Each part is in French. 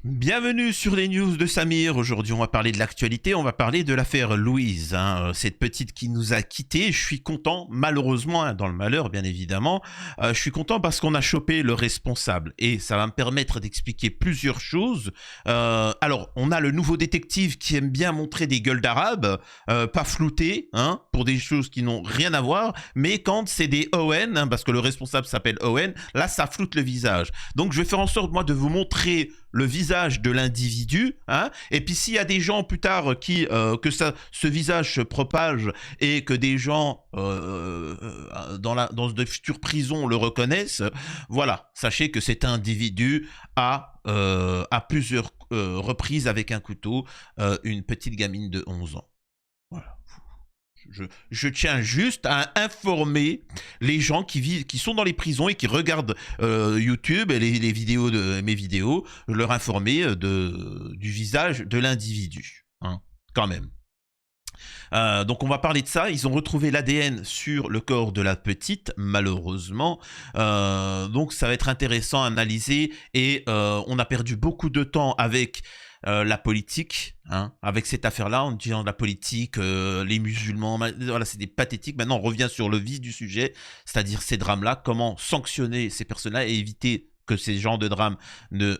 Bienvenue sur les news de Samir. Aujourd'hui, on va parler de l'actualité. On va parler de l'affaire Louise, cette petite qui nous a quittés. Je suis content, malheureusement, dans le malheur, bien évidemment. Je suis content parce qu'on a chopé le responsable et ça va me permettre d'expliquer plusieurs choses. Alors, on a le nouveau détective qui aime bien montrer des gueules d'arabe, pas floutées, pour des choses qui n'ont rien à voir. Mais quand c'est des Owen, parce que le responsable s'appelle Owen, là, ça floute le visage. Donc, je vais faire en sorte, moi, de vous montrer le visage de l'individu, et puis s'il y a des gens plus tard qui ce visage se propage et que des gens dans de futures prisons le reconnaissent, voilà, sachez que cet individu a à plusieurs reprises avec un couteau une petite gamine de 11 ans. Voilà. Je tiens juste à informer les gens qui sont dans les prisons et qui regardent YouTube et les vidéos de mes vidéos, leur informer du visage de l'individu, quand même. Donc on va parler de ça. Ils ont retrouvé l'ADN sur le corps de la petite, malheureusement. Donc ça va être intéressant à analyser et on a perdu beaucoup de temps avec la politique, avec cette affaire-là, en disant la politique, les musulmans, voilà, c'était pathétique. Maintenant, on revient sur le vif du sujet, c'est-à-dire ces drames-là, comment sanctionner ces personnes-là et éviter que ces genres de drames ne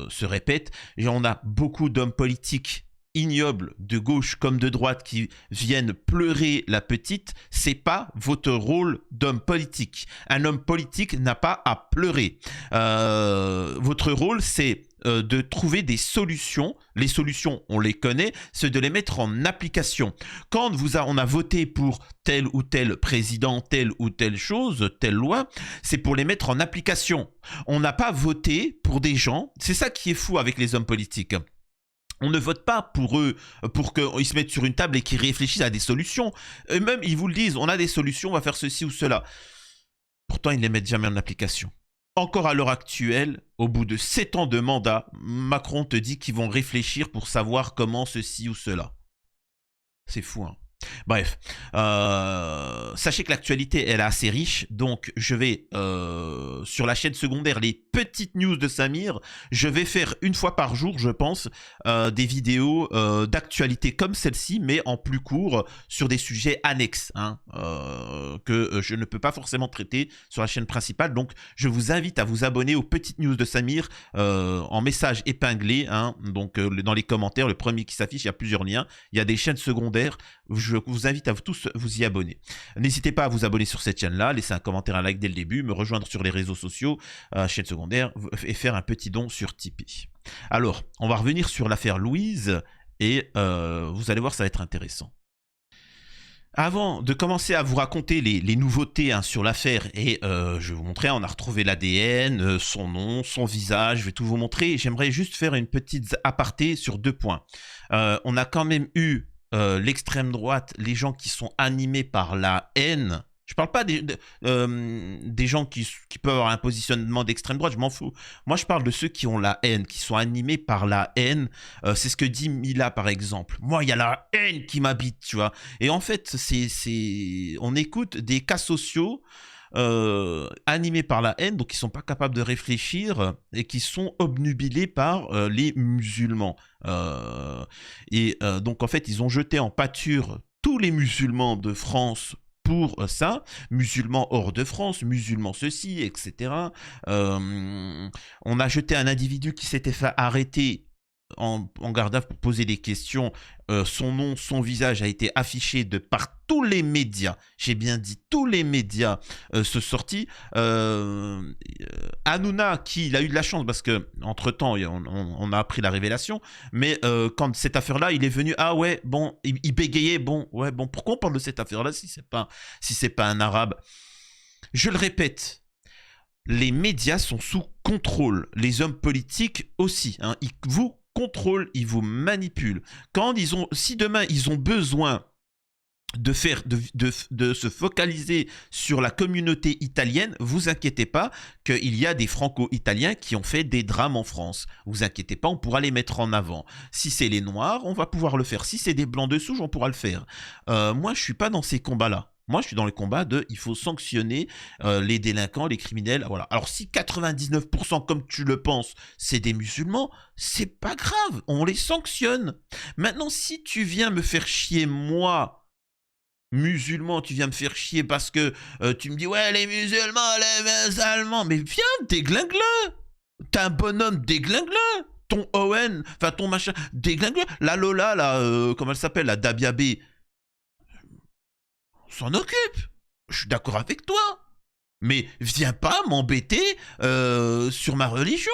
se répètent. Et on a beaucoup d'hommes politiques ignobles, de gauche comme de droite, qui viennent pleurer la petite. C'est pas votre rôle d'homme politique. Un homme politique n'a pas à pleurer. Votre rôle, c'est de trouver des solutions. Les solutions, on les connaît, c'est de les mettre en application. Quand on a voté pour tel ou tel président, telle ou telle chose, telle loi, c'est pour les mettre en application. On n'a pas voté pour des gens. C'est ça qui est fou avec les hommes politiques. On ne vote pas pour eux, pour qu'ils se mettent sur une table et qu'ils réfléchissent à des solutions. Eux-mêmes, ils vous le disent, on a des solutions, on va faire ceci ou cela. Pourtant, ils ne les mettent jamais en application. Encore à l'heure actuelle, au bout de 7 ans de mandat, Macron te dit qu'ils vont réfléchir pour savoir comment ceci ou cela. C'est fou, hein. Bref, sachez que l'actualité elle est assez riche, donc je vais sur la chaîne secondaire les petites news de Samir, je vais faire une fois par jour je pense des vidéos d'actualité comme celle-ci mais en plus court sur des sujets annexes que je ne peux pas forcément traiter sur la chaîne principale, donc je vous invite à vous abonner aux petites news de Samir en message épinglé, donc dans les commentaires, le premier qui s'affiche, il y a plusieurs liens, il y a des chaînes secondaires. Je vous invite à tous vous y abonner. N'hésitez pas à vous abonner sur cette chaîne-là, laisser un commentaire, un like dès le début, me rejoindre sur les réseaux sociaux, chaîne secondaire, et faire un petit don sur Tipeee. Alors, on va revenir sur l'affaire Louise, et vous allez voir, ça va être intéressant. Avant de commencer à vous raconter les nouveautés sur l'affaire, et je vais vous montrer, on a retrouvé l'ADN, son nom, son visage, je vais tout vous montrer. J'aimerais juste faire une petite aparté sur 2 points. On a quand même eu l'extrême droite, les gens qui sont animés par la haine. Je parle pas des gens qui peuvent avoir un positionnement d'extrême droite, je m'en fous. Moi, je parle de ceux qui ont la haine, qui sont animés par la haine. C'est ce que dit Mila, par exemple. Moi, il y a la haine qui m'habite, tu vois. Et en fait, on écoute des cas sociaux animés par la haine, donc qui sont pas capables de réfléchir et qui sont obnubilés par les musulmans. Donc en fait, ils ont jeté en pâture tous les musulmans de France pour ça, musulmans hors de France, musulmans ceci, etc. On a jeté un individu qui s'était fait arrêter en garde à vue pour poser des questions. Son nom, son visage a été affiché par tous les médias. J'ai bien dit tous les médias se sortis. Hanouna, qui il a eu de la chance parce que entre temps on a appris la révélation. Mais quand cette affaire-là, il est venu, ah ouais, bon, il bégayait, bon, ouais, bon, pourquoi on parle de cette affaire-là si c'est pas un arabe? Je le répète. Les médias sont sous contrôle. Les hommes politiques aussi. Ils vous contrôlent, ils vous manipulent. Si demain ils ont besoin de se focaliser sur la communauté italienne, vous inquiétez pas qu'il y a des franco-italiens qui ont fait des drames en France. Vous inquiétez pas, on pourra les mettre en avant. Si c'est les noirs, on va pouvoir le faire. Si c'est des blancs de souche, on pourra le faire. Moi, je suis pas dans ces combats-là. Moi, je suis dans le combat de il faut sanctionner les délinquants, les criminels. Voilà. Alors, si 99%, comme tu le penses, c'est des musulmans, c'est pas grave. On les sanctionne. Maintenant, si tu viens me faire chier, moi, musulman, tu viens me faire chier parce que tu me dis, ouais, les musulmans, les musulmans. Mais viens, déglingue-le. T'es un bonhomme, déglingue-le. Ton Owen, enfin ton machin, déglingue-le. La Lola, là, comment elle s'appelle, la Dabia B, on s'en occupe. Je suis d'accord avec toi. Mais viens pas m'embêter sur ma religion.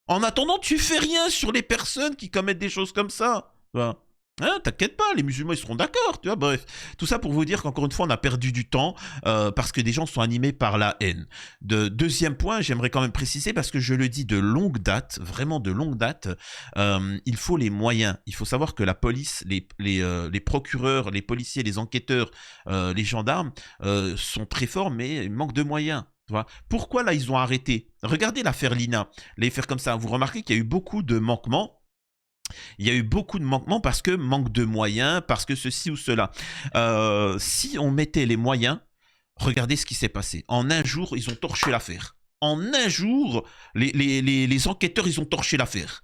En attendant, tu fais rien sur les personnes qui commettent des choses comme ça. Enfin, hein, t'inquiète pas, les musulmans ils seront d'accord, tu vois, bref. Tout ça pour vous dire qu'encore une fois, on a perdu du temps parce que des gens sont animés par la haine. Deuxième point, j'aimerais quand même préciser, parce que je le dis de longue date, vraiment de longue date, il faut les moyens. Il faut savoir que la police, les procureurs, les policiers, les enquêteurs, les gendarmes sont très forts, mais il manque de moyens. Tu vois. Pourquoi là ils ont arrêté? Regardez l'affaire Lina, les faire comme ça. Vous remarquez qu'il y a eu beaucoup de manquements. Il y a eu beaucoup de manquements parce que manque de moyens, parce que ceci ou cela. Si on mettait les moyens, regardez ce qui s'est passé. En un jour, ils ont torché l'affaire. En un jour, les enquêteurs, ils ont torché l'affaire.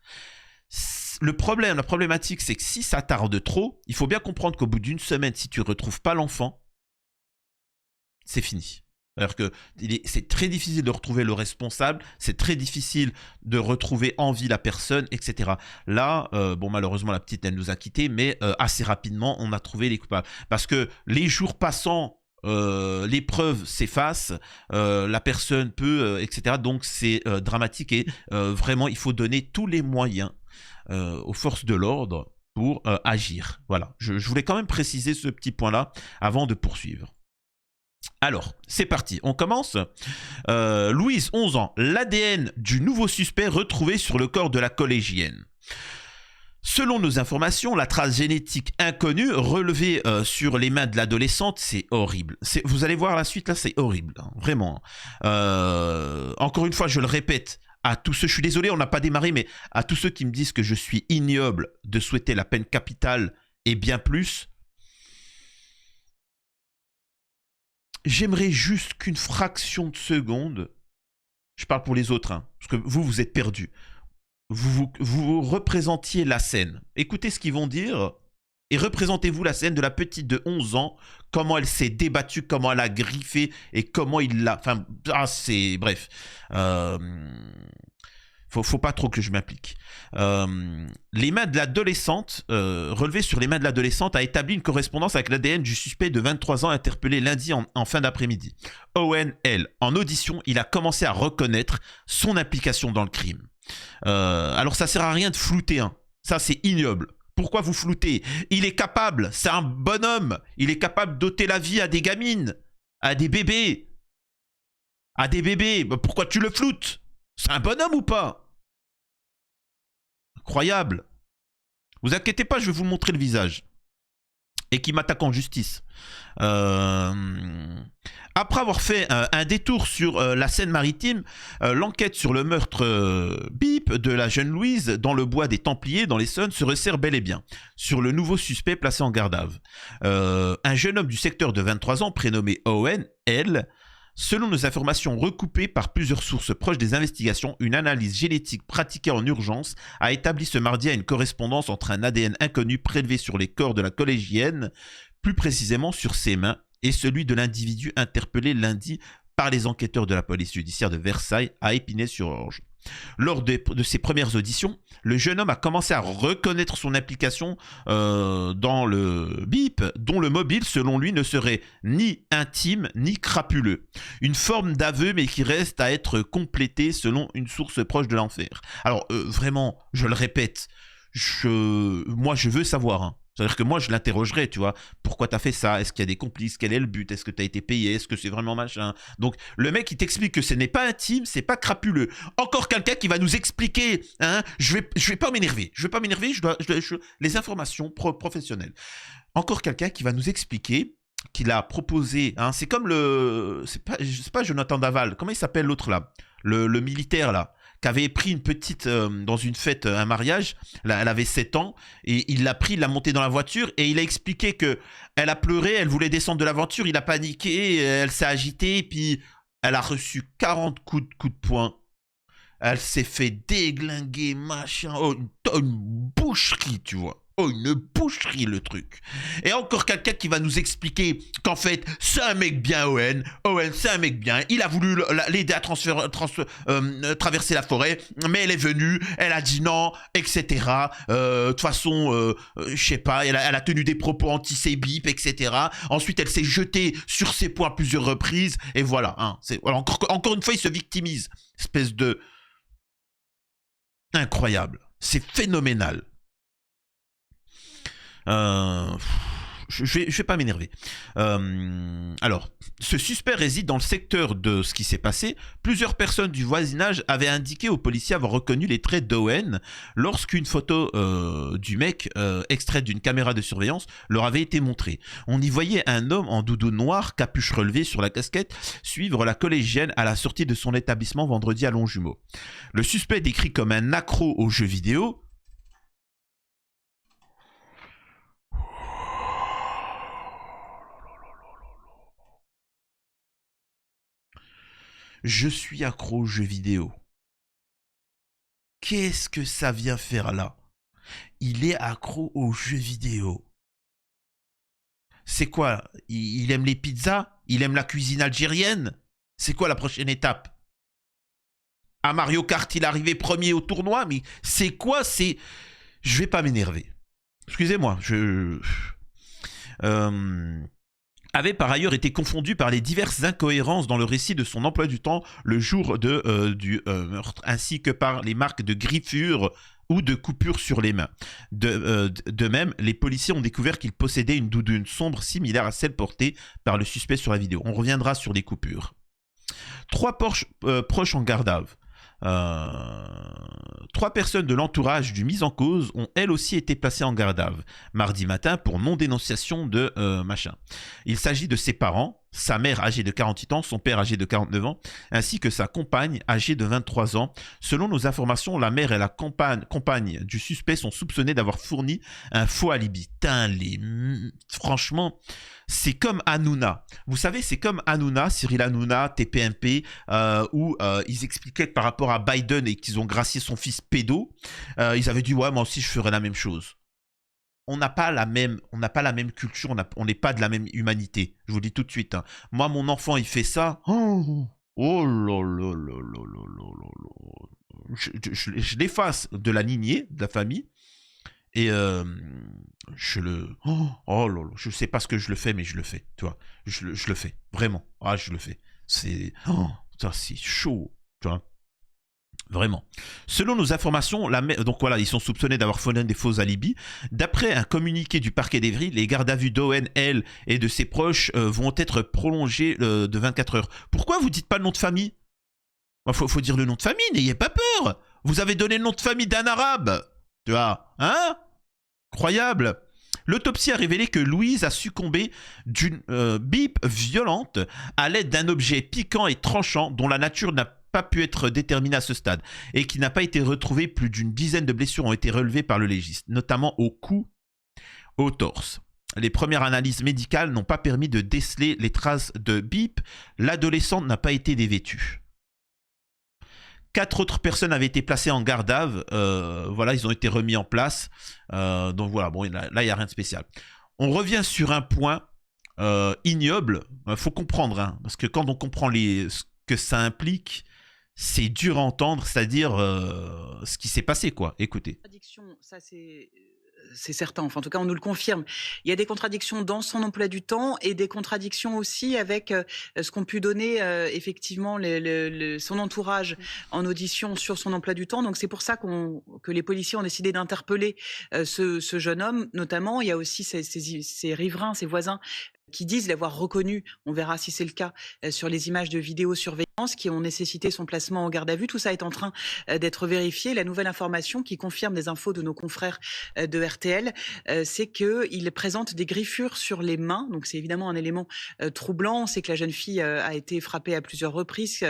La problématique, c'est que si ça tarde trop, il faut bien comprendre qu'au bout d'une semaine, si tu ne retrouves pas l'enfant, c'est fini. Alors que c'est très difficile de retrouver le responsable, c'est très difficile de retrouver en vie la personne, etc. Là, bon, malheureusement, la petite, elle nous a quittés, mais assez rapidement, on a trouvé les coupables. Parce que les jours passant, les preuves s'effacent, la personne peut, etc. Donc, c'est dramatique et vraiment, il faut donner tous les moyens aux forces de l'ordre pour agir. Voilà, je voulais quand même préciser ce petit point-là avant de poursuivre. Alors, c'est parti, on commence. Louise, 11 ans, l'ADN du nouveau suspect retrouvé sur le corps de la collégienne. Selon nos informations, la trace génétique inconnue relevée sur les mains de l'adolescente, c'est horrible. Vous allez voir la suite, là, c'est horrible, hein, vraiment. Encore une fois, je le répète, à tous ceux, je suis désolé, on n'a pas démarré, mais à tous ceux qui me disent que je suis ignoble de souhaiter la peine capitale et bien plus, j'aimerais juste qu'une fraction de seconde, je parle pour les autres, hein, parce que vous êtes perdus, vous représentiez la scène. Écoutez ce qu'ils vont dire et représentez-vous la scène de la petite de 11 ans, comment elle s'est débattue, comment elle a griffé et comment il l'a... Enfin, c'est... Bref. Faut pas trop que je m'implique. Les mains de l'adolescente, relevées sur les mains de l'adolescente, a établi une correspondance avec l'ADN du suspect de 23 ans interpellé lundi en fin d'après-midi. Owen L. En audition, il a commencé à reconnaître son implication dans le crime. Alors ça sert à rien de flouter, hein. Ça c'est ignoble. Pourquoi vous floutez? Il est capable, c'est un bonhomme. Il est capable d'ôter la vie à des gamines, à des bébés. À des bébés. Pourquoi tu le floutes? C'est un bonhomme ou pas? Incroyable. Vous inquiétez pas, je vais vous montrer le visage. Et qui m'attaque en justice. Après avoir fait un détour sur la Seine-Maritime, l'enquête sur le meurtre bip de la jeune Louise dans le bois des Templiers, dans l'Essonne, se resserre bel et bien sur le nouveau suspect placé en garde à vue. Un jeune homme du secteur de 23 ans, prénommé Owen L. Selon nos informations recoupées par plusieurs sources proches des investigations, une analyse génétique pratiquée en urgence a établi ce mardi une correspondance entre un ADN inconnu prélevé sur les corps de la collégienne, plus précisément sur ses mains, et celui de l'individu interpellé lundi par les enquêteurs de la police judiciaire de Versailles à Épinay-sur-Orge. Lors de ses premières auditions, le jeune homme a commencé à reconnaître son implication dans le bip, dont le mobile, selon lui, ne serait ni intime ni crapuleux. Une forme d'aveu, mais qui reste à être complétée selon une source proche de l'enfer. Alors, vraiment, je le répète, moi je veux savoir, hein. C'est-à-dire que moi, je l'interrogerai, tu vois. Pourquoi t'as fait ça? Est-ce qu'il y a des complices? Quel est le but? Est-ce que t'as été payé? Est-ce que c'est vraiment machin? Donc, le mec, il t'explique que ce n'est pas intime, c'est pas crapuleux. Encore quelqu'un qui va nous expliquer, hein. Je vais pas m'énerver. Je vais pas m'énerver, les informations professionnelles. Encore quelqu'un qui va nous expliquer qu'il a proposé, hein. C'est comme c'est pas Jonathan Daval. Comment il s'appelle l'autre, là? Le militaire, là, qui avait pris une petite dans une fête, un mariage. Elle avait 7 ans et il l'a pris, il l'a montée dans la voiture et il a expliqué que elle a pleuré, elle voulait descendre de la voiture, il a paniqué, elle s'est agitée et puis elle a reçu 40 coups de poing. Elle s'est fait déglinguer, machin. Oh, une boucherie, tu vois. Oh, une boucherie, le truc. Et encore quelqu'un qui va nous expliquer qu'en fait, c'est un mec bien, Owen. Owen, c'est un mec bien. Il a voulu l'aider à traverser la forêt, mais elle est venue, elle a dit non, etc. De toute façon, je sais pas, elle a tenu des propos anti-Bip, etc. Ensuite, elle s'est jetée sur ses poings à plusieurs reprises, et voilà. Hein, encore une fois, il se victimise. Espèce de... Incroyable. C'est phénoménal. Je vais pas m'énerver. Alors, ce suspect réside dans le secteur de ce qui s'est passé. Plusieurs personnes du voisinage avaient indiqué aux policiers avoir reconnu les traits d'Owen lorsqu'une photo du mec extraite d'une caméra de surveillance leur avait été montrée. On y voyait un homme en doudou noir, capuche relevée sur la casquette, suivre la collégienne à la sortie de son établissement vendredi à Longjumeau. Le suspect décrit comme un accro aux jeux vidéo. Je suis accro aux jeux vidéo. Qu'est-ce que ça vient faire là? Il est accro aux jeux vidéo. C'est quoi? Il aime les pizzas? Il aime la cuisine algérienne? C'est quoi la prochaine étape? À Mario Kart, il est arrivé premier au tournoi, mais c'est quoi? Je vais pas m'énerver. Excusez-moi, avait par ailleurs été confondu par les diverses incohérences dans le récit de son emploi du temps le jour du meurtre, ainsi que par les marques de griffures ou de coupures sur les mains. De même, les policiers ont découvert qu'il possédait une doudoune sombre similaire à celle portée par le suspect sur la vidéo. On reviendra sur les coupures. 3 proches en garde à vue. 3 personnes de l'entourage du mis en cause ont elles aussi été placées en garde à vue mardi matin pour non-dénonciation de machin. Il s'agit de ses parents, sa mère âgée de 48 ans, son père âgé de 49 ans, ainsi que sa compagne âgée de 23 ans. Selon nos informations, la mère et la compagne du suspect sont soupçonnées d'avoir fourni un faux alibi. Franchement, c'est comme Hanouna. Vous savez, c'est comme Hanouna, Cyril Hanouna, TPMP, où ils expliquaient que par rapport à Biden et qu'ils ont gracié son fils pédo, ils avaient dit ouais, moi aussi je ferais la même chose. On n'a pas la même culture, on n'est pas de la même humanité. Je vous le dis tout de suite. Hein. Moi, mon enfant, il fait ça. Oh là là là là là là là. Je l'efface de la lignée, de la famille. Et oh là là, je sais pas ce que je le fais, mais je le fais, tu vois. Je le fais, vraiment. Ah, je le fais. Ça, c'est chaud, tu vois. Vraiment. Selon nos informations, donc voilà, ils sont soupçonnés d'avoir fourni des faux alibis. D'après un communiqué du parquet d'Evry, les gardes à vue d'Owen, elle et de ses proches vont être prolongés de 24 heures. Pourquoi vous dites pas le nom de famille? Faut dire le nom de famille, n'ayez pas peur. Vous avez donné le nom de famille d'un arabe. Tu vois, hein? Incroyable. L'autopsie a révélé que Louise a succombé d'une bip violente à l'aide d'un objet piquant et tranchant dont la nature n'a pas pu être déterminée à ce stade et qui n'a pas été retrouvé. Plus d'une dizaine de blessures ont été relevées par le légiste, notamment au cou, au torse. Les premières analyses médicales n'ont pas permis de déceler les traces de bip. L'adolescente n'a pas été dévêtue. 4 autres personnes avaient été placées en garde à vue. Voilà, ils ont été remis en place. Donc voilà, bon, là, il n'y a rien de spécial. On revient sur un point ignoble. Il faut comprendre, hein, parce que quand on comprend ce que ça implique, c'est dur à entendre, c'est-à-dire ce qui s'est passé, quoi. Écoutez. Ça, c'est certain, enfin en tout cas on nous le confirme. Il y a des contradictions dans son emploi du temps et des contradictions aussi avec ce qu'ont pu donner effectivement son entourage en audition sur son emploi du temps. Donc c'est pour ça que les policiers ont décidé d'interpeller ce jeune homme notamment. Il y a aussi ses riverains, ses voisins qui disent l'avoir reconnu, on verra si c'est le cas, sur les images de vidéosurveillance qui ont nécessité son placement en garde à vue. Tout ça est en train d'être vérifié. La nouvelle information qui confirme des infos de nos confrères de RTL, c'est qu'il présente des griffures sur les mains. Donc c'est évidemment un élément troublant. On sait que la jeune fille a été frappée à plusieurs reprises,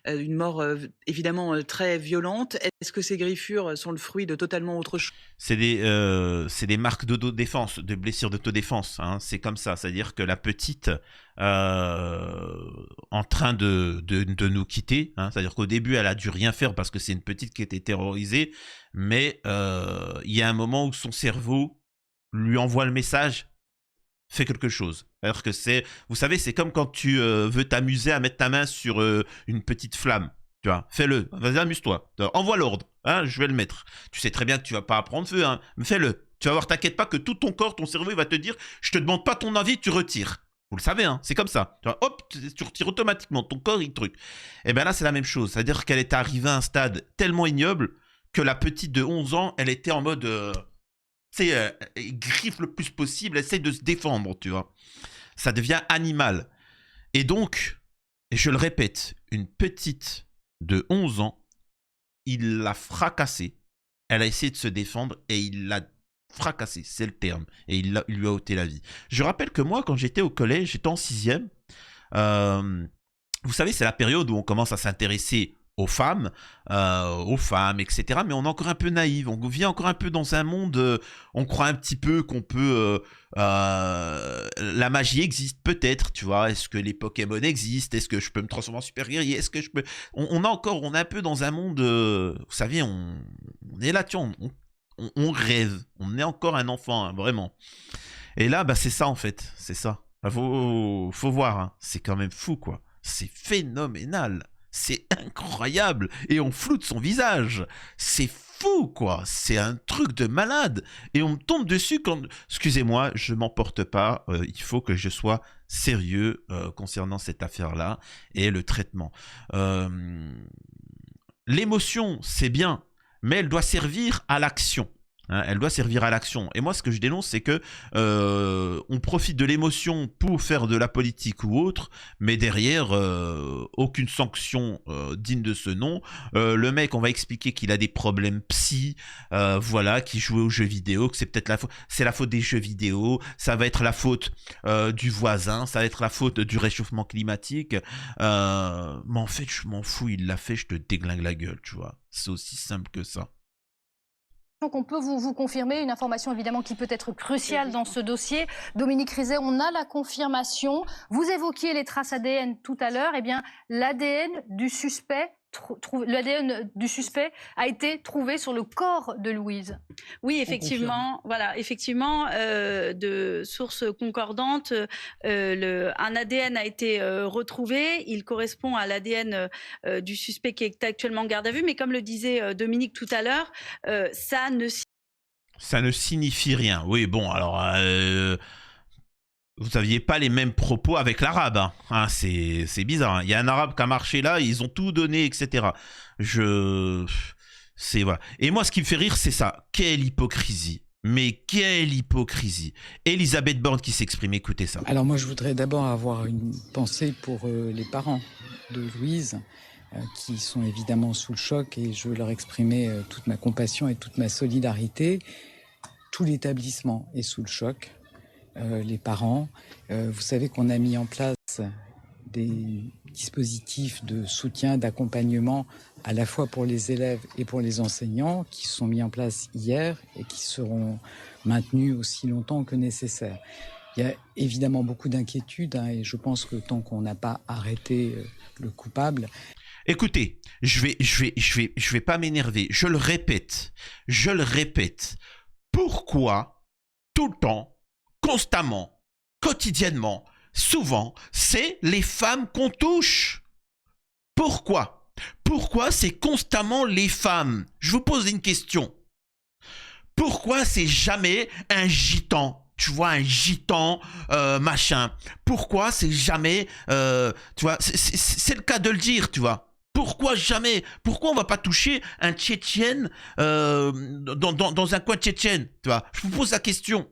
une mort évidemment très violente. Est-ce que ces griffures sont le fruit de totalement autre chose? C'est des marques d'autodéfense, de blessures d'autodéfense. Hein. C'est comme ça. C'est-à-dire que la petite, en train de nous quitter, hein, c'est-à-dire qu'au début, elle a dû rien faire parce que c'est une petite qui était terrorisée, mais il y a un moment où son cerveau lui envoie le message, fais quelque chose. Alors que vous savez, c'est comme quand tu veux t'amuser à mettre ta main sur une petite flamme. Tu vois, fais-le, vas-y, amuse-toi. Envoie l'ordre, hein, je vais le mettre. Tu sais très bien que tu vas pas prendre feu, hein, mais fais-le. Tu vas voir, t'inquiète pas que tout ton corps, ton cerveau, il va te dire, je te demande pas ton avis, tu retires. Vous le savez, hein, c'est comme ça. Tu vois, hop, tu retires automatiquement, ton corps, il truc. Et bien là, c'est la même chose. C'est-à-dire qu'elle est arrivée à un stade tellement ignoble que la petite de 11 ans, elle était en mode... tu sais, elle griffe le plus possible, elle essaie de se défendre, tu vois. Ça devient animal. Et donc, et je le répète, une petite de 11 ans, il l'a fracassée. Elle a essayé de se défendre et il l'a fracassée, c'est le terme. Et il lui a ôté la vie. Je rappelle que moi, quand j'étais au collège, j'étais en 6e. Vous savez, c'est la période où on commence à s'intéresser aux femmes, etc. Mais on est encore un peu naïf, on vit encore un peu dans un monde, on croit un petit peu qu'on peut... la magie existe peut-être, tu vois, est-ce que les Pokémon existent, est-ce que je peux me transformer en super guerrier, est-ce que je peux... On est un peu dans un monde, vous savez, on est là, tu vois, on rêve, on est encore un enfant, hein, vraiment. Et là, bah, c'est ça en fait, c'est ça. Faut voir, hein. C'est quand même fou, quoi. C'est phénoménal. C'est incroyable. Et on floute son visage. C'est fou, quoi. C'est un truc de malade. Et on me tombe dessus quand... Excusez-moi, je m'emporte pas. Il faut que je sois sérieux concernant cette affaire-là et le traitement. L'émotion, c'est bien, mais elle doit servir à l'action. Hein, elle doit servir à l'action. Et moi, ce que je dénonce, c'est que on profite de l'émotion pour faire de la politique ou autre, mais derrière, aucune sanction digne de ce nom. Le mec, on va expliquer qu'il a des problèmes psy, voilà, qu'il jouait aux jeux vidéo, que c'est peut-être c'est la faute des jeux vidéo, ça va être la faute du voisin, ça va être la faute du réchauffement climatique. Mais en fait, je m'en fous, il l'a fait, je te déglingue la gueule, tu vois. C'est aussi simple que ça. Donc on peut vous confirmer une information évidemment qui peut être cruciale dans ce dossier. Dominique Rizet, on a la confirmation. Vous évoquiez les traces ADN tout à l'heure. Eh bien, l'ADN du suspect a été trouvé sur le corps de Louise. Oui, effectivement, voilà, effectivement, de sources concordantes, un ADN a été retrouvé. Il correspond à l'ADN du suspect qui est actuellement en garde à vue. Mais comme le disait Dominique tout à l'heure, ça ne signifie rien. Oui, bon, alors... vous n'aviez pas les mêmes propos avec l'arabe. Hein. Hein, c'est bizarre. Hein. Il y a un arabe qui a marché là, ils ont tout donné, etc. Voilà. Et moi, ce qui me fait rire, c'est ça. Quelle hypocrisie. Mais quelle hypocrisie. Elisabeth Borne qui s'exprime, écoutez ça. Alors moi, je voudrais d'abord avoir une pensée pour les parents de Louise, qui sont évidemment sous le choc, et je veux leur exprimer toute ma compassion et toute ma solidarité. Tout l'établissement est sous le choc. Les parents. Vous savez qu'on a mis en place des dispositifs de soutien, d'accompagnement, à la fois pour les élèves et pour les enseignants, qui sont mis en place hier et qui seront maintenus aussi longtemps que nécessaire. Il y a évidemment beaucoup d'inquiétudes, hein, et je pense que tant qu'on n'a pas arrêté le coupable... Écoutez, je vais pas m'énerver. Je le répète. Pourquoi tout le temps, constamment, quotidiennement, souvent, c'est les femmes qu'on touche? Pourquoi? Pourquoi c'est constamment les femmes? Je vous pose une question. Pourquoi c'est jamais un gitan? Tu vois, un gitan, machin. Pourquoi c'est jamais... tu vois, c'est le cas de le dire, tu vois. Pourquoi jamais? Pourquoi on va pas toucher un Tchétchène dans un coin tchétchène? Tu vois, je vous pose la question.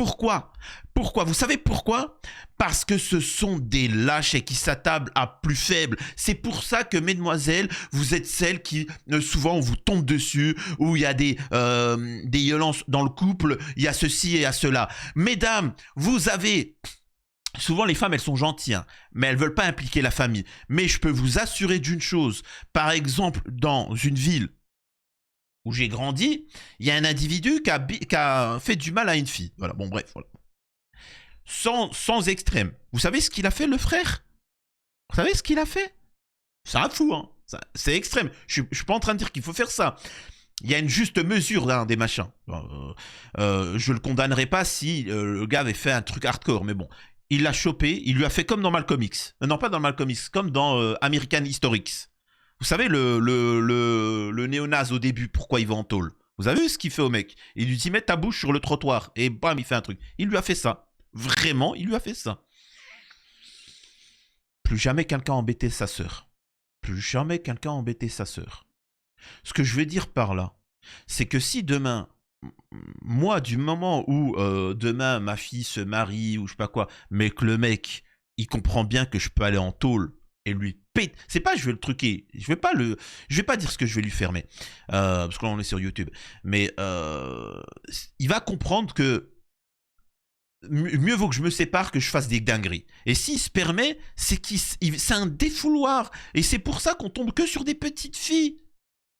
Pourquoi? Pourquoi? Vous savez pourquoi? Parce que ce sont des lâches et qui s'attablent à plus faible. C'est pour ça que, mesdemoiselles, vous êtes celles qui, souvent, on vous tombe dessus, où il y a des violences dans le couple, il y a ceci et il y a cela. Mesdames, vous avez... Souvent, les femmes, elles sont gentilles, hein, mais elles veulent pas impliquer la famille. Mais je peux vous assurer d'une chose. Par exemple, dans une ville où j'ai grandi, il y a un individu qui a fait du mal à une fille. Voilà, bon, bref, voilà. Sans extrême. Vous savez ce qu'il a fait, le frère? Vous savez ce qu'il a fait? C'est un fou, hein. C'est extrême. Je suis pas en train de dire qu'il faut faire ça. Il y a une juste mesure hein, des machins. Je le condamnerai pas si le gars avait fait un truc hardcore, mais bon. Il l'a chopé, il lui a fait comme dans Malcolm X. Non, pas dans Malcolm X, comme dans American Historics. Vous savez, le néo-naze au début, pourquoi il va en tôle? Vous avez vu ce qu'il fait au mec? Il lui dit, mets ta bouche sur le trottoir. Et bam, il fait un truc. Il lui a fait ça. Vraiment, il lui a fait ça. Plus jamais quelqu'un embêtait sa sœur. Plus jamais quelqu'un embêtait sa sœur. Ce que je veux dire par là, c'est que si demain... Moi, du moment où demain ma fille se marie ou je sais pas quoi, mais que le mec, il comprend bien que je peux aller en tôle et lui pète. C'est pas je vais le truquer, je vais pas dire ce que je vais lui faire, mais parce que là on est sur YouTube. Mais il va comprendre que mieux vaut que je me sépare que je fasse des dingueries. Et s'il se permet, c'est c'est un défouloir. Et c'est pour ça qu'on tombe que sur des petites filles,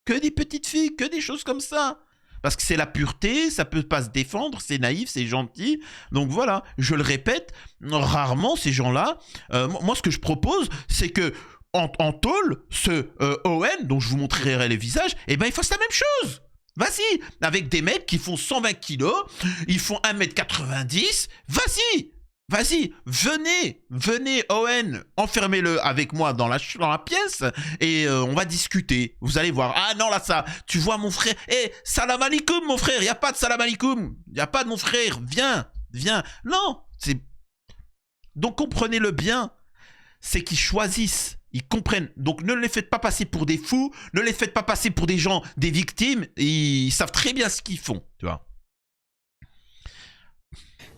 que des choses comme ça. Parce que c'est la pureté, ça peut pas se défendre, c'est naïf, c'est gentil. Donc voilà, je le répète, rarement ces gens-là, moi ce que je propose, c'est que en tôle, ce Owen, dont je vous montrerai les visages, eh ben il fasse la même chose. Vas-y, avec des mecs qui font 120 kilos, ils font 1m90, vas-y, venez Owen, enfermez-le avec moi dans la pièce et on va discuter. Vous allez voir. Ah non, là ça, tu vois mon frère. Salam alaikum mon frère, il y a pas de salam alaikum. Il y a pas de mon frère, viens. Non, c'est donc comprenez-le bien, c'est qu'ils choisissent, ils comprennent. Donc ne les faites pas passer pour des fous, ne les faites pas passer pour des gens, des victimes, ils savent très bien ce qu'ils font, tu vois.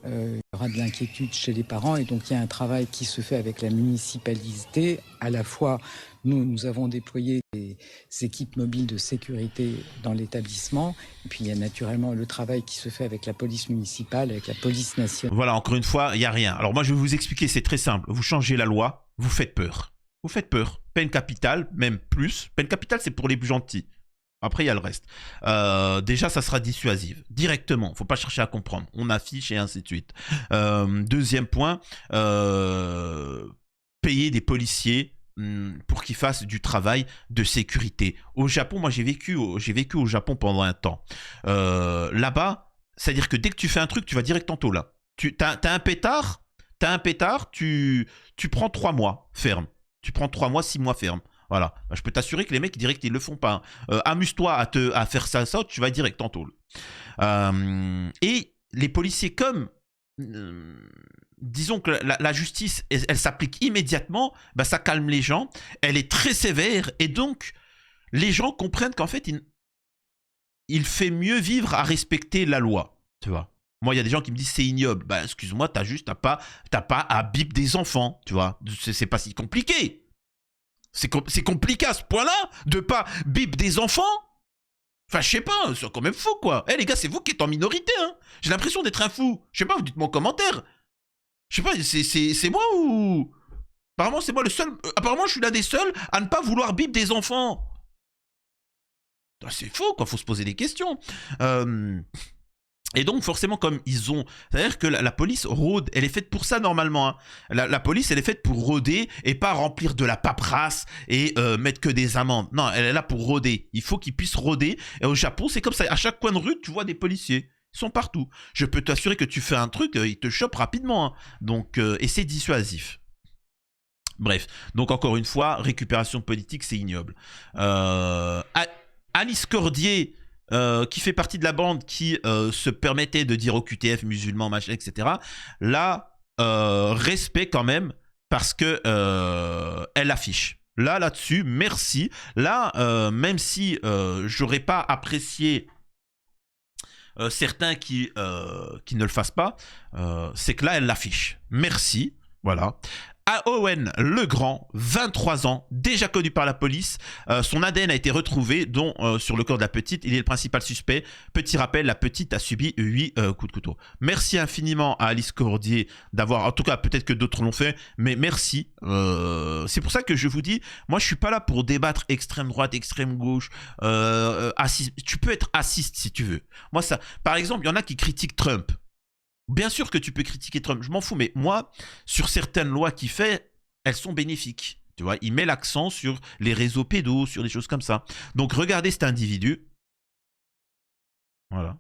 Il y aura de l'inquiétude chez les parents et donc il y a un travail qui se fait avec la municipalité. À la fois, nous avons déployé des équipes mobiles de sécurité dans l'établissement et puis il y a naturellement le travail qui se fait avec la police municipale, avec la police nationale. Voilà, encore une fois, il n'y a rien. Alors moi, je vais vous expliquer, c'est très simple. Vous changez la loi, vous faites peur. Vous faites peur. Peine capitale, même plus. Peine capitale, c'est pour les plus gentils. Après, il y a le reste. Déjà, ça sera dissuasif. Directement. Il ne faut pas chercher à comprendre. On affiche et ainsi de suite. Deuxième point, payer des policiers pour qu'ils fassent du travail de sécurité. Au Japon, moi, j'ai vécu au Japon pendant un temps. Là-bas, c'est-à-dire que dès que tu fais un truc, tu vas direct en tôle. T'as un pétard, tu prends 3 mois ferme. Tu prends 3 mois, 6 mois ferme. Voilà, je peux t'assurer que les mecs direct ils le font pas. Amuse-toi à faire ça, tu vas direct en tôle. Et les policiers comme disons que la justice elle s'applique immédiatement, bah ça calme les gens. Elle est très sévère et donc les gens comprennent qu'en fait il fait mieux vivre à respecter la loi. Tu vois. Moi, il y a des gens qui me disent c'est ignoble. Bah excuse-moi, t'as pas à bip des enfants. Tu vois. C'est pas si compliqué. C'est compliqué à ce point-là de pas bip des enfants. Enfin, je sais pas, c'est quand même fou, quoi. Les gars, c'est vous qui êtes en minorité, hein. J'ai l'impression d'être un fou. Je sais pas, vous dites-moi en commentaire. Je sais pas, c'est moi ou... Apparemment, c'est moi le seul... apparemment, je suis l'un des seuls à ne pas vouloir bip des enfants. C'est faux, quoi. Faut se poser des questions. Et donc, forcément, comme ils ont... C'est-à-dire que la police rôde, elle est faite pour ça, normalement. Hein. La police, elle est faite pour rôder et pas remplir de la paperasse et mettre que des amendes. Non, elle est là pour rôder. Il faut qu'ils puissent rôder. Et au Japon, c'est comme ça. À chaque coin de rue, tu vois des policiers. Ils sont partout. Je peux t'assurer que tu fais un truc, ils te chopent rapidement. Hein. Donc, et c'est dissuasif. Bref. Donc, encore une fois, récupération politique, c'est ignoble. Alice Cordier... qui fait partie de la bande qui se permettait de dire au QTF musulman, machin, etc. Là, respect quand même, parce que elle affiche. Là-dessus, merci. Là, même si j'aurais pas apprécié certains qui ne le fassent pas, c'est que là, elle l'affiche. Merci, voilà. À Owen Legrand, 23 ans, déjà connu par la police. Son ADN a été retrouvé, dont sur le corps de la petite, il est le principal suspect. Petit rappel, la petite a subi 8 coups de couteau. Merci infiniment à Alice Cordier d'avoir, en tout cas peut-être que d'autres l'ont fait, mais merci. C'est pour ça que je vous dis, moi je suis pas là pour débattre extrême droite, extrême gauche. Tu peux être assiste si tu veux. Moi ça, par exemple, il y en a qui critiquent Trump. Bien sûr que tu peux critiquer Trump, je m'en fous, mais moi, sur certaines lois qu'il fait, elles sont bénéfiques. Tu vois, il met l'accent sur les réseaux pédos, sur des choses comme ça. Donc, regardez cet individu. Voilà.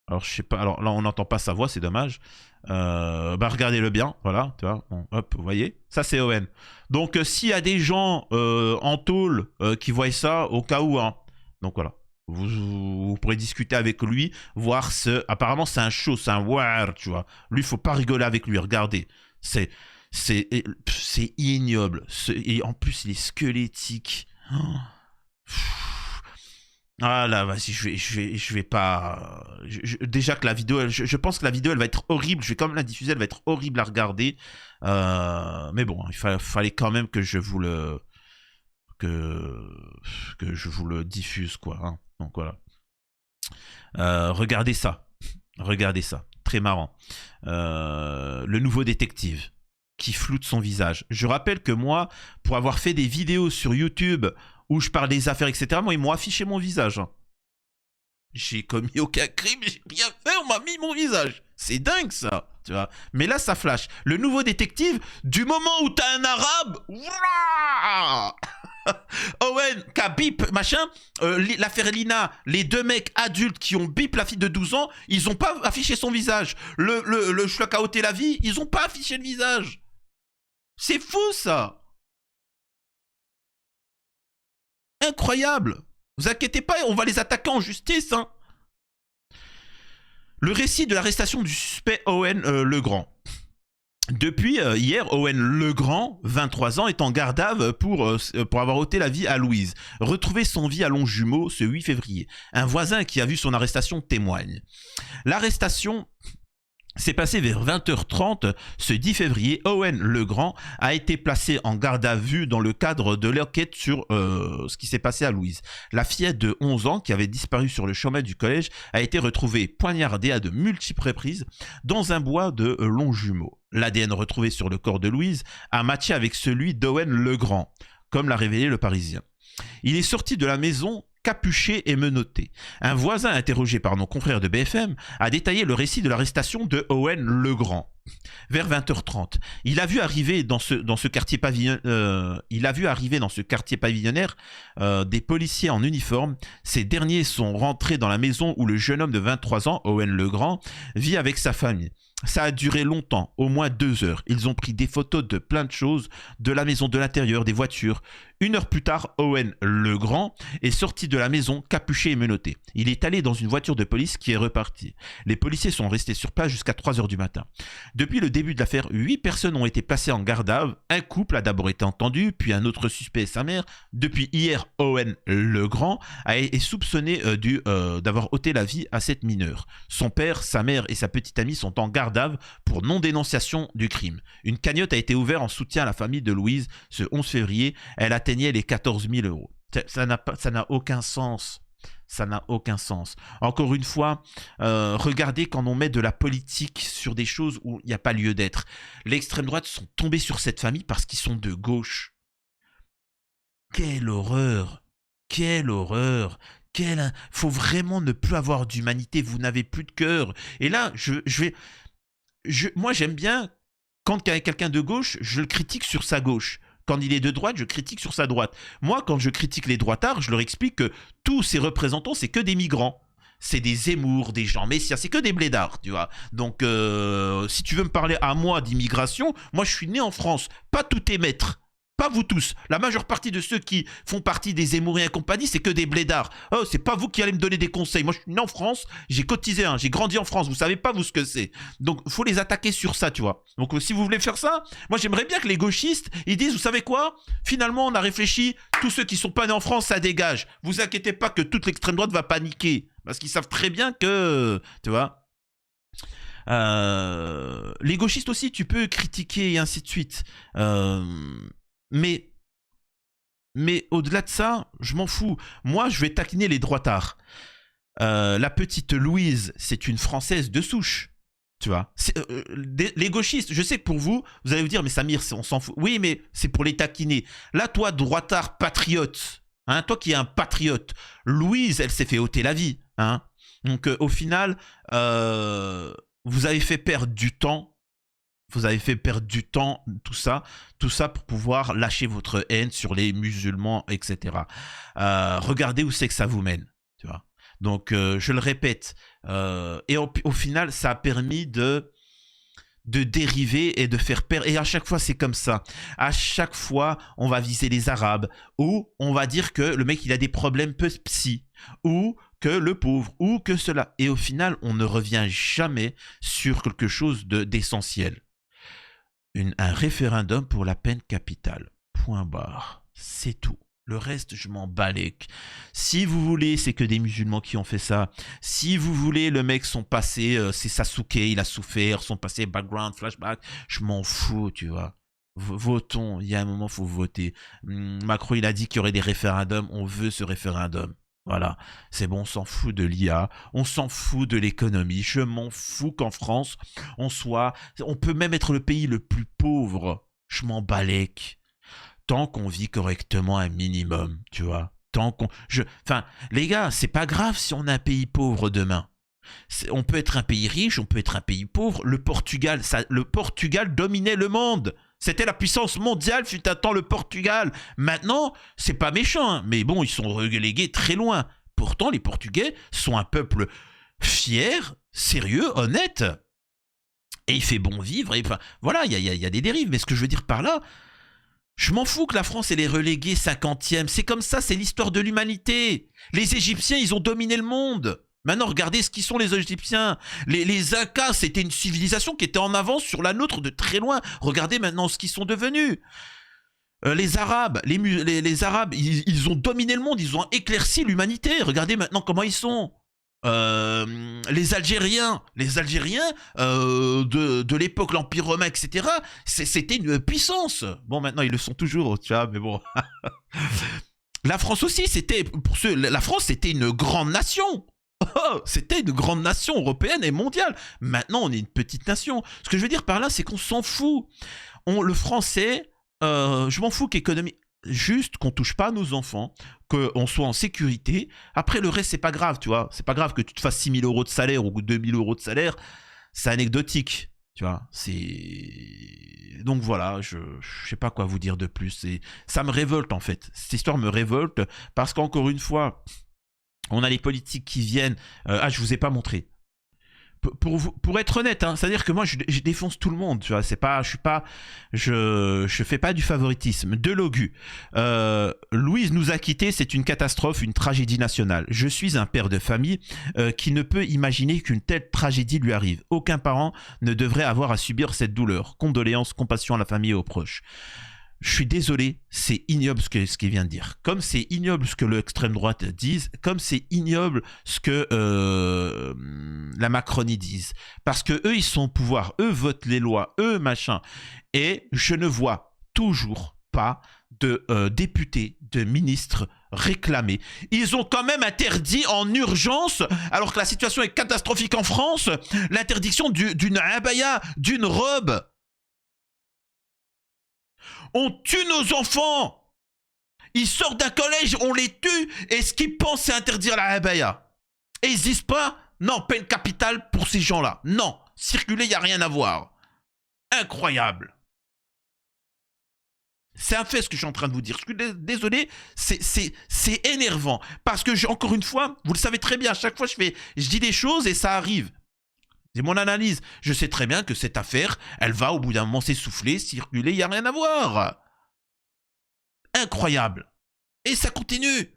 Alors, je sais pas, alors là, on n'entend pas sa voix, c'est dommage. Regardez-le bien, voilà, tu vois. Bon, hop, vous voyez, ça c'est Owen. Donc, s'il y a des gens en tôle qui voient ça, au cas où, hein. Donc, voilà. Vous pourrez discuter avec lui, voir ce... Apparemment, c'est un show, c'est un war, tu vois. Lui, faut pas rigoler avec lui, regardez. C'est ignoble. Et en plus, il est squelettique. Ah là, vas-y, je vais pas... déjà que la vidéo, je pense que la vidéo, elle va être horrible. Je vais quand même la diffuser, elle va être horrible à regarder. Mais bon, il fallait quand même que je vous le... que je vous le diffuse, quoi. Hein. Donc voilà. Regardez ça. Regardez ça. Très marrant. Le nouveau détective qui floute son visage. Je rappelle que moi, pour avoir fait des vidéos sur YouTube où je parle des affaires, etc., moi, ils m'ont affiché mon visage. Hein. J'ai commis aucun crime, j'ai rien fait, on m'a mis mon visage. C'est dingue, ça. Tu vois. Mais là, ça flash. Le nouveau détective, du moment où t'as un arabe... Owen, qui a bip, machin, l'affaire Lina, les deux mecs adultes qui ont bip la fille de 12 ans, ils ont pas affiché son visage. Le schlock a ôté la vie, ils ont pas affiché le visage. C'est fou, ça. Incroyable. Vous inquiétez pas, on va les attaquer en justice, hein. Le récit de l'arrestation du suspect Owen Legrand. Depuis hier, Owen Legrand, 23 ans, est en garde à vue pour avoir ôté la vie à Louise. Retrouvé sans vie à Longjumeau ce 8 février. Un voisin qui a vu son arrestation témoigne. L'arrestation s'est passée vers 20h30 ce 10 février. Owen Legrand a été placé en garde à vue dans le cadre de l'enquête sur ce qui s'est passé à Louise. La fillette de 11 ans qui avait disparu sur le chemin du collège a été retrouvée poignardée à de multiples reprises dans un bois de Longjumeau. L'ADN retrouvé sur le corps de Louise a matché avec celui d'Owen Legrand, comme l'a révélé le Parisien. Il est sorti de la maison capuché et menotté. Un voisin interrogé par nos confrères de BFM a détaillé le récit de l'arrestation de Owen Legrand. Vers 20h30, il a vu arriver dans ce quartier pavillonnaire des policiers en uniforme. Ces derniers sont rentrés dans la maison où le jeune homme de 23 ans, Owen Legrand, vit avec sa famille. Ça a duré longtemps, au moins 2 heures. Ils ont pris des photos de plein de choses, de la maison, de l'intérieur, des voitures. 1 heure plus tard, Owen Legrand est sorti de la maison capuché et menotté. Il est allé dans une voiture de police qui est repartie. Les policiers sont restés sur place jusqu'à 3 heures du matin. Depuis le début de l'affaire, 8 personnes ont été placées en garde à vue. Un couple a d'abord été entendu, puis un autre suspect et sa mère. Depuis hier, Owen Legrand est soupçonné d'avoir ôté la vie à cette mineure. Son père, sa mère et sa petite amie sont en garde à vue pour non-dénonciation du crime. Une cagnotte a été ouverte en soutien à la famille de Louise ce 11 février. Elle atteignait les 14 000 €. Ça n'a aucun sens. Ça n'a aucun sens. Encore une fois, regardez quand on met de la politique sur des choses où il n'y a pas lieu d'être. L'extrême droite sont tombés sur cette famille parce qu'ils sont de gauche. Quelle horreur! Quelle horreur! Faut vraiment ne plus avoir d'humanité. Vous n'avez plus de cœur. Et là, moi, j'aime bien quand quelqu'un de gauche, je le critique sur sa gauche. Quand il est de droite, je critique sur sa droite. Moi, quand je critique les droitards, je leur explique que tous ces représentants, c'est que des migrants. C'est des Zemmour, des Jean Messia, c'est que des blédards, tu vois. Donc, si tu veux me parler à moi d'immigration, moi, je suis né en France. Pas tous tes maîtres. Pas vous tous. La majeure partie de ceux qui font partie des Zemmouriens et compagnie, c'est que des blédards. Oh, c'est pas vous qui allez me donner des conseils. Moi, je suis né en France, j'ai cotisé, j'ai grandi en France. Vous savez pas, vous, ce que c'est. Donc, faut les attaquer sur ça, tu vois. Donc, si vous voulez faire ça, moi, j'aimerais bien que les gauchistes, ils disent, vous savez quoi? Finalement, on a réfléchi, tous ceux qui sont pas nés en France, ça dégage. Vous inquiétez pas que toute l'extrême droite va paniquer. Parce qu'ils savent très bien que, tu vois, les gauchistes aussi, tu peux critiquer et ainsi de suite. Mais au-delà de ça, je m'en fous. Moi, je vais taquiner les droitards. La petite Louise, c'est une Française de souche. Tu vois, les gauchistes, je sais que pour vous, vous allez vous dire, mais Samir, on s'en fout. Oui, mais c'est pour les taquiner. Là, toi, droitard patriote, hein, toi qui es un patriote, Louise, elle s'est fait ôter la vie. Hein. Donc, au final, vous avez fait perdre du temps. Vous avez fait perdre du temps, tout ça pour pouvoir lâcher votre haine sur les musulmans, etc. Regardez où c'est que ça vous mène, tu vois. Donc, je le répète, et au final, ça a permis de dériver et de faire perdre. Et à chaque fois, c'est comme ça. À chaque fois, on va viser les Arabes, ou on va dire que le mec, il a des problèmes psy, ou que le pauvre, ou que cela. Et au final, on ne revient jamais sur quelque chose d'essentiel. Un référendum pour la peine capitale. Point barre. C'est tout. Le reste, je m'en balèque. Si vous voulez, c'est que des musulmans qui ont fait ça. Si vous voulez, le mec, son passé, c'est Sasuke, il a souffert, son passé, background, flashback, je m'en fous, tu vois. Votons, il y a un moment, il faut voter. Macron, il a dit qu'il y aurait des référendums, on veut ce référendum. Voilà, c'est bon, on s'en fout de l'IA, on s'en fout de l'économie, je m'en fous qu'en France, on peut même être le pays le plus pauvre, je m'en balèque. Tant qu'on vit correctement un minimum, tu vois. Enfin, les gars, c'est pas grave si on est un pays pauvre demain. On peut être un pays riche, on peut être un pays pauvre. Le Portugal dominait le monde. C'était la puissance mondiale, fut un temps le Portugal. Maintenant, c'est pas méchant, hein, mais bon, ils sont relégués très loin. Pourtant, les Portugais sont un peuple fier, sérieux, honnête. Et il fait bon vivre. Et, enfin, voilà, il y a des dérives. Mais ce que je veux dire par là, je m'en fous que la France, elle est reléguée 50e. C'est comme ça, c'est l'histoire de l'humanité. Les Égyptiens, ils ont dominé le monde. Maintenant, regardez ce qu'ils sont, les Égyptiens. Les Incas, c'était une civilisation qui était en avance sur la nôtre de très loin. Regardez maintenant ce qu'ils sont devenus. Les Arabes, les Arabes, ils ont dominé le monde. Ils ont éclairci l'humanité. Regardez maintenant comment ils sont. Les Algériens de l'époque, l'Empire romain, etc. C'était une puissance. Bon, maintenant ils le sont toujours, tu vois, mais bon. La France aussi, la France, c'était une grande nation. C'était une grande nation européenne et mondiale. Maintenant, on est une petite nation. Ce que je veux dire par là, c'est qu'on s'en fout. Le français, je m'en fous qu'économie. Juste qu'on touche pas à nos enfants, qu'on soit en sécurité. Après, le reste, c'est pas grave, tu vois. C'est pas grave que tu te fasses 6 000 € de salaire ou 2 000 € de salaire. C'est anecdotique, tu vois. Donc voilà, je sais pas quoi vous dire de plus. Ça me révolte, en fait. Cette histoire me révolte parce qu'encore une fois, on a les politiques qui viennent... je vous ai pas montré. Pour être honnête, hein, c'est-à-dire que moi je défonce tout le monde, tu vois, je fais pas du favoritisme. De Logu, Louise nous a quittés, c'est une catastrophe, une tragédie nationale. Je suis un père de famille qui ne peut imaginer qu'une telle tragédie lui arrive. Aucun parent ne devrait avoir à subir cette douleur. Condoléances, compassion à la famille et aux proches. Je suis désolé, c'est ignoble ce qu'il vient de dire. Comme c'est ignoble ce que l'extrême droite dise, comme c'est ignoble ce que la Macronie dise. Parce que eux, ils sont au pouvoir, eux votent les lois, eux machin. Et je ne vois toujours pas de députés, de ministres réclamés. Ils ont quand même interdit en urgence, alors que la situation est catastrophique en France, l'interdiction d'une abaya, d'une robe. On tue nos enfants. Ils sortent d'un collège, on les tue. Et ce qu'ils pensent, c'est interdire la abaya. Et ils disent pas, non, peine capitale pour ces gens-là. Non, circuler, il n'y a rien à voir. Incroyable. C'est un fait ce que je suis en train de vous dire. Je suis désolé, c'est énervant. Parce que, encore une fois, vous le savez très bien, à chaque fois, je dis des choses et ça arrive. C'est mon analyse. Je sais très bien que cette affaire, elle va au bout d'un moment s'essouffler, circuler, il n'y a rien à voir. Incroyable. Et ça continue.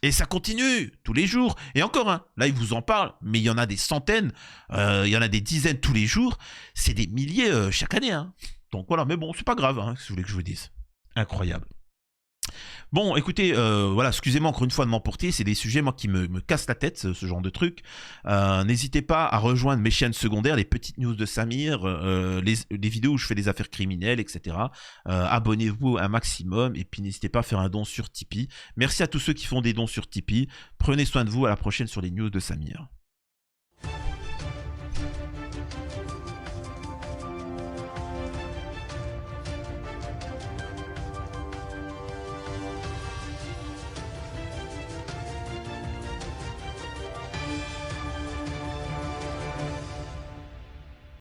Et ça continue tous les jours. Et encore un. Là, il vous en parle, mais il y en a des centaines, il y en a des dizaines tous les jours. C'est des milliers chaque année. Hein. Donc voilà, mais bon, c'est pas grave, hein, si vous voulez que je vous dise. Incroyable. Bon, écoutez, voilà, excusez-moi encore une fois de m'emporter, c'est des sujets moi qui me cassent la tête, ce genre de truc. N'hésitez pas à rejoindre mes chaînes secondaires, les petites news de Samir, les vidéos où je fais des affaires criminelles, etc. Abonnez-vous un maximum et puis n'hésitez pas à faire un don sur Tipeee. Merci à tous ceux qui font des dons sur Tipeee. Prenez soin de vous, à la prochaine sur les news de Samir.